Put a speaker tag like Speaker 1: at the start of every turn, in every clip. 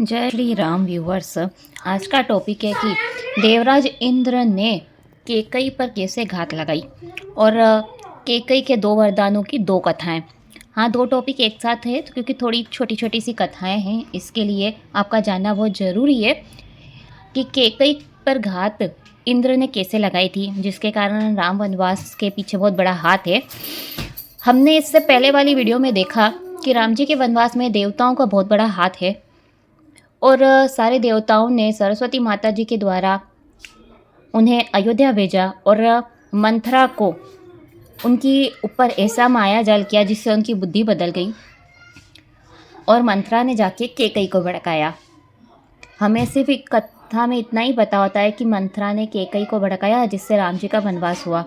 Speaker 1: जय श्री राम व्यूवर्स। आज का टॉपिक है कि देवराज इंद्र ने केकई पर कैसे घात लगाई और केकई के दो वरदानों की दो कथाएं। हाँ, दो टॉपिक एक साथ है तो क्योंकि थोड़ी छोटी छोटी सी कथाएं हैं, इसके लिए आपका जानना बहुत ज़रूरी है कि केकई पर घात इंद्र ने कैसे लगाई थी, जिसके कारण राम वनवास के पीछे बहुत बड़ा हाथ है। हमने इससे पहले वाली वीडियो में देखा कि राम जी के वनवास में देवताओं का बहुत बड़ा हाथ है और सारे देवताओं ने सरस्वती माता जी के द्वारा उन्हें अयोध्या भेजा और मंथरा को उनकी ऊपर ऐसा माया जाल किया जिससे उनकी बुद्धि बदल गई और मंथरा ने जाके केकई को भड़काया। हमें सिर्फ एक कथा में इतना ही पता होता है कि मंथरा ने केकई को भड़काया जिससे राम जी का वनवास हुआ।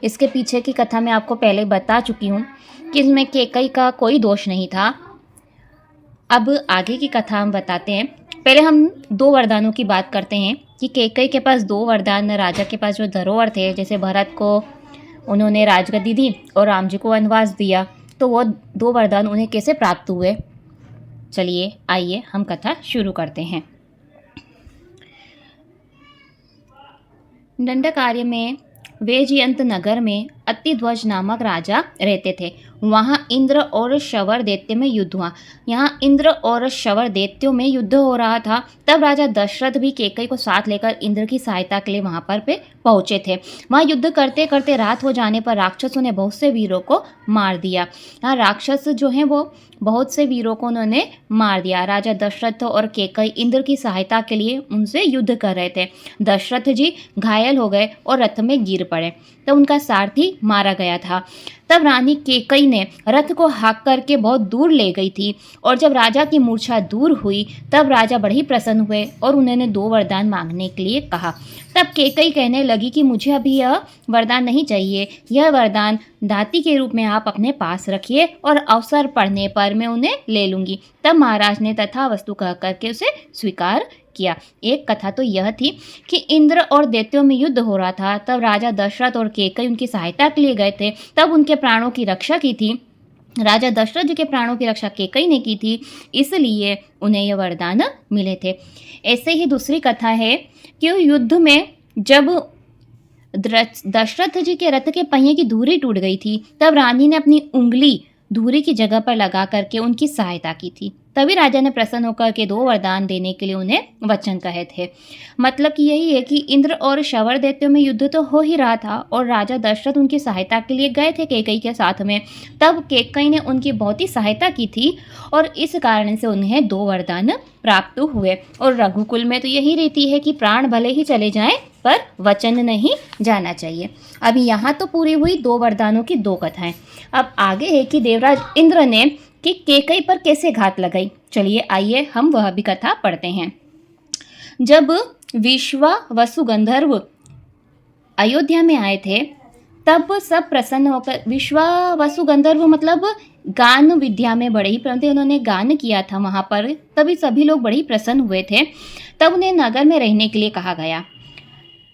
Speaker 1: इसके पीछे की कथा मैं आपको पहले बता चुकी हूँ कि इसमें केकई का कोई दोष नहीं था। अब आगे की कथा हम बताते हैं। पहले हम दो वरदानों की बात करते हैं कि केकई के पास दो वरदान, राजा के पास जो धरोहर थे, जैसे भरत को उन्होंने राजगद्दी दी और राम जी को वनवास दिया, तो वो दो वरदान उन्हें कैसे प्राप्त हुए। चलिए आइए हम कथा शुरू करते हैं। दंडकार्य में वैजयंत नगर में अतिध्वज नामक राजा रहते थे। वहाँ इंद्र और शवर दैत्य में युद्ध हुआ। यहाँ इंद्र और शवर दैत्यों में युद्ध हो रहा था। तब राजा दशरथ भी केकई को साथ लेकर इंद्र की सहायता के लिए वहाँ पर पहुँचे थे। वहाँ युद्ध करते करते रात हो जाने पर राक्षसों ने बहुत से वीरों को मार दिया। यहाँ राक्षस जो हैं वो बहुत से वीरों को उन्होंने मार दिया। राजा दशरथ और केकई इंद्र की सहायता के लिए उनसे युद्ध कर रहे थे। दशरथ जी घायल हो गए और रथ में गिर पड़े, तो उनका सारथी मारा गया था। तब रानी केकई ने रथ को हाँक करके बहुत दूर ले गई थी और जब राजा की मूर्छा दूर हुई तब राजा बड़े ही प्रसन्न हुए और उन्होंने दो वरदान मांगने के लिए कहा। तब केकई कहने लगी कि मुझे अभी यह वरदान नहीं चाहिए, यह वरदान दाती के रूप में आप अपने पास रखिए और अवसर पड़ने पर मैं उन्हें ले लूँगी। तब महाराज ने तथास्तु कह करके उसे स्वीकार किया। एक कथा तो यह थी कि इंद्र और दैत्यों में युद्ध हो रहा था। तब राजा दशरथ और केकई उनकी सहायता के लिए गए थे। तब उनके प्राणों की रक्षा की थी। राजा दशरथ जी के प्राणों की रक्षा केकई ने की थी, इसलिए उन्हें यह वरदान मिले थे। ऐसे ही दूसरी कथा है कि युद्ध में जब दशरथ जी के रथ के पहिए की धुरी टूट गई थी, तब रानी ने अपनी उंगली धुरी की जगह पर लगा करके उनकी सहायता की थी। तभी राजा ने प्रसन्न होकर के दो वरदान देने के लिए उन्हें वचन कहे थे। मतलब कि यही है कि इंद्र और शवर दैत्यों में युद्ध तो हो ही रहा था और राजा दशरथ उनकी सहायता के लिए गए थे केकई के साथ में। तब केकई ने उनकी बहुत ही सहायता की थी और इस कारण से उन्हें दो वरदान प्राप्त हुए। और रघुकुल में तो यही रीति है कि प्राण भले ही चले जाएं पर वचन नहीं जाना चाहिए। अभी यहाँ तो पूरी हुई दो वरदानों की दो कथाएं। अब आगे है कि देवराज इंद्र ने कि केकई पर कैसे घात लगाई। चलिए आइए हम वह भी कथा पढ़ते हैं। जब विश्वावसु गंधर्व अयोध्या में आए थे तब सब प्रसन्न होकर, विश्वावसु गंधर्व मतलब गान विद्या में बड़े ही प्रवीण थे, उन्होंने गान किया था वहाँ पर, तभी सभी लोग बड़े ही प्रसन्न हुए थे। तब उन्हें नगर में रहने के लिए कहा गया।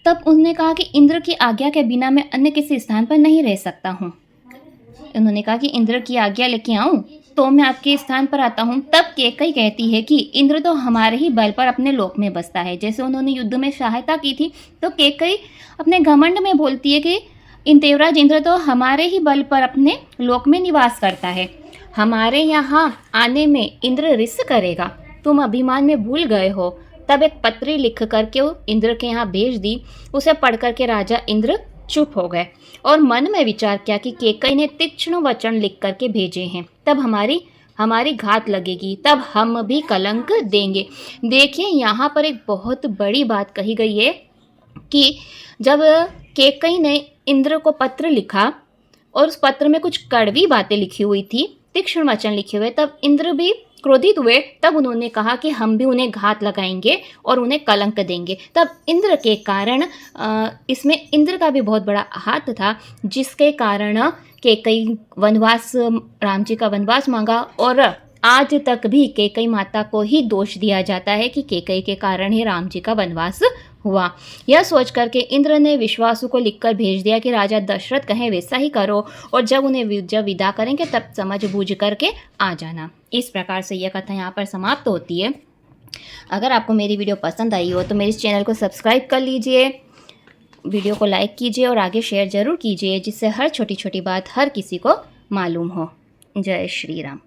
Speaker 1: तब उन्होंने कहा कि इंद्र की आज्ञा के बिना मैं अन्य किसी स्थान पर नहीं रह सकता हूँ। उन्होंने कहा कि इंद्र की आज्ञा लेके आऊँ तो मैं आपके स्थान पर आता हूँ। तब केकई कहती है कि इंद्र तो हमारे ही बल पर अपने लोक में बसता है। जैसे उन्होंने युद्ध में सहायता की थी तो केकई अपने घमंड में बोलती है कि इन देवराज इंद्र तो हमारे ही बल पर अपने लोक में निवास करता है, हमारे यहाँ आने में इंद्र रिस करेगा, तुम अभिमान में भूल गए हो। तब एक पत्री लिख करके वो इंद्र के यहाँ भेज दी। उसे पढ़ करके राजा इंद्र चुप हो गए और मन में विचार किया कि केकई ने तीक्ष्ण वचन लिख करके भेजे हैं, तब हमारी घात लगेगी, तब हम भी कलंक देंगे। देखिए यहाँ पर एक बहुत बड़ी बात कही गई है कि जब केकई ने इंद्र को पत्र लिखा और उस पत्र में कुछ कड़वी बातें लिखी हुई थी, तीक्ष्ण वचन लिखे हुए, तब इंद्र भी क्रोधित हुए। तब उन्होंने कहा कि हम भी उन्हें घात लगाएंगे और उन्हें कलंक देंगे। तब इंद्र के कारण इसमें इंद्र का भी बहुत बड़ा हाथ था, जिसके कारण केकई वनवास, राम जी का वनवास मांगा। और आज तक भी केकई माता को ही दोष दिया जाता है कि केकई के कारण ही राम जी का वनवास हुआ। यह सोच करके इंद्र ने विश्वासु को लिखकर भेज दिया कि राजा दशरथ कहें वैसा ही करो और जब उन्हें जब विदा करेंगे तब समझ बूझ करके आ जाना। इस प्रकार से यह कथा यहाँ पर समाप्त होती है। अगर आपको मेरी वीडियो पसंद आई हो तो मेरे इस चैनल को सब्सक्राइब कर लीजिए, वीडियो को लाइक कीजिए और आगे शेयर ज़रूर कीजिए, जिससे हर छोटी छोटी बात हर किसी को मालूम हो। जय श्री राम।